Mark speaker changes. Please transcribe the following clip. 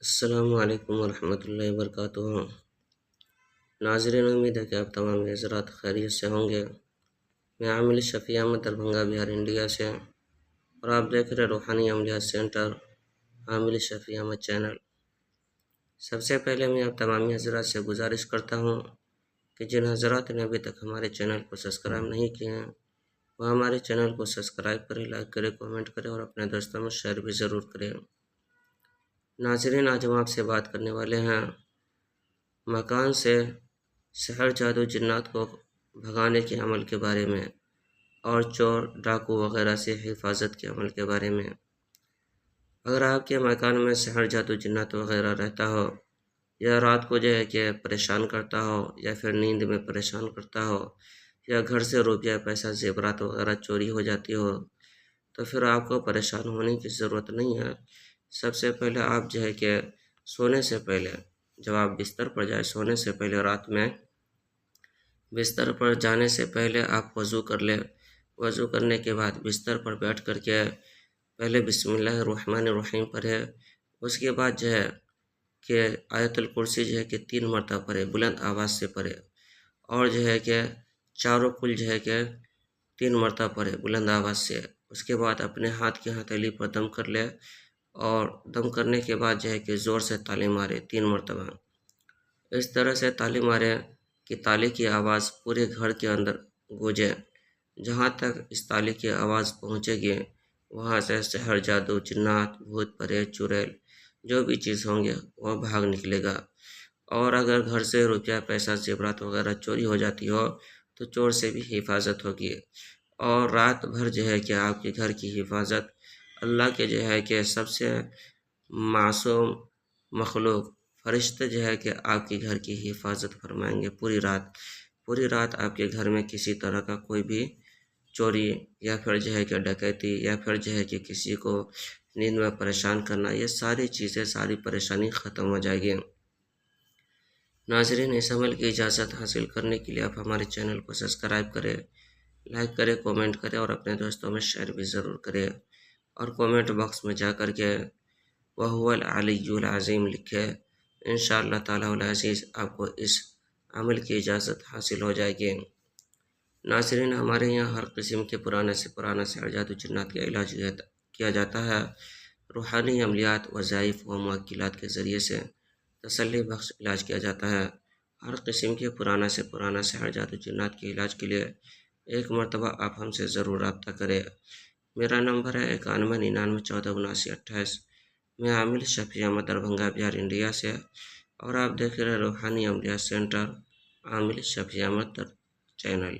Speaker 1: السلام علیکم ورحمۃ اللہ وبرکاتہ۔ ناظرین، امید ہے کہ آپ تمام حضرات خیریت سے ہوں گے۔ میں عامل شفیع احمد دربھنگہ بہار انڈیا سے، اور آپ دیکھ رہے روحانی عملیات سینٹر عامل شفیع احمد چینل۔ سب سے پہلے میں آپ تمام حضرات سے گزارش کرتا ہوں کہ جن حضرات نے ابھی تک ہمارے چینل کو سبسکرائب نہیں کیے ہیں وہ ہمارے چینل کو سبسکرائب کریں، لائک کریں، کامنٹ کریں اور اپنے دوستوں میں شیئر بھی ضرور کریں۔ ناظرین، آج ہم آپ سے بات کرنے والے ہیں مکان سے سحر جادو جنات کو بھگانے کے عمل کے بارے میں اور چور ڈاکو وغیرہ سے حفاظت کے عمل کے بارے میں۔ اگر آپ کے مکان میں سحر جادو جنات وغیرہ رہتا ہو، یا رات کو جو ہے کہ پریشان کرتا ہو، یا پھر نیند میں پریشان کرتا ہو، یا گھر سے روپیہ پیسہ زیورات وغیرہ چوری ہو جاتی ہو، تو پھر آپ کو پریشان ہونے کی ضرورت نہیں ہے۔ سب سے پہلے آپ جو ہے کہ سونے سے پہلے، جب آپ بستر پر جائیں سونے سے پہلے، رات میں بستر پر جانے سے پہلے آپ وضو کر لیں۔ وضو کرنے کے بعد بستر پر بیٹھ کر کے پہلے بسم اللہ الرحمن الرحیم پڑھے۔ اس کے بعد جو ہے کہ آیت الکرسی جو ہے کہ 3 مرتبہ پڑھے، بلند آواز سے پڑھے، اور جو ہے کہ چاروں کل جو ہے کہ 3 مرتبہ پڑھے بلند آواز سے۔ اس کے بعد اپنے ہاتھ کی ہتھیلی پر دم کر لے، اور دم کرنے کے بعد جو ہے کہ زور سے تالی مارے 3 مرتبہ۔ اس طرح سے تالی مارے کہ تالی کی آواز پورے گھر کے اندر گونجے۔ جہاں تک اس تالی کی آواز پہنچے گی وہاں سے سحر جادو جنات بھوت پریت چڑیل جو بھی چیز ہوں گے وہ بھاگ نکلے گا۔ اور اگر گھر سے روپیہ پیسہ زیورات وغیرہ چوری ہو جاتی ہو تو چور سے بھی حفاظت ہوگی۔ اور رات بھر جو ہے کہ آپ کے گھر کی حفاظت اللہ کے جو ہے کہ سب سے معصوم مخلوق فرشتے جو ہے کہ آپ کے گھر کی حفاظت فرمائیں گے پوری رات آپ کے گھر میں کسی طرح کا کوئی بھی چوری، یا پھر جو ہے کہ ڈکیتی، یا پھر جو ہے کہ کسی کو نیند میں پریشان کرنا، یہ ساری چیزیں، ساری پریشانی ختم ہو جائے گی۔ ناظرین، اس عمل کی اجازت حاصل کرنے کے لیے آپ ہمارے چینل کو سبسکرائب کریں، لائک کریں، کامنٹ کریں اور اپنے دوستوں میں شیئر بھی ضرور کریں، اور کامنٹ باکس میں جا کر کے وَهُوَ الْعَلِيُّ الْعَظِيمُ لکھے۔ انشاءاللہ تعالیٰ العزیز آپ کو اس عمل کی اجازت حاصل ہو جائے گی۔ ناظرین، ہمارے یہاں ہر قسم کے پرانے سے پرانا سحر جادو جنات کا علاج کیا جاتا ہے۔ روحانی عملیات، وظائف و موکلات کے ذریعے سے تسلی بخش علاج کیا جاتا ہے۔ ہر قسم کے پرانا سے پرانا سحر جادو جنات کے علاج کے لیے ایک مرتبہ آپ ہم سے ضرور رابطہ کریں۔ میرا نمبر ہے 9199147928۔ میں عامل شفیع احمد دربھنگہ بہار انڈیا سے، اور آپ دیکھ رہے روحانی عملیات سینٹر عامل شفیع احمد چینل۔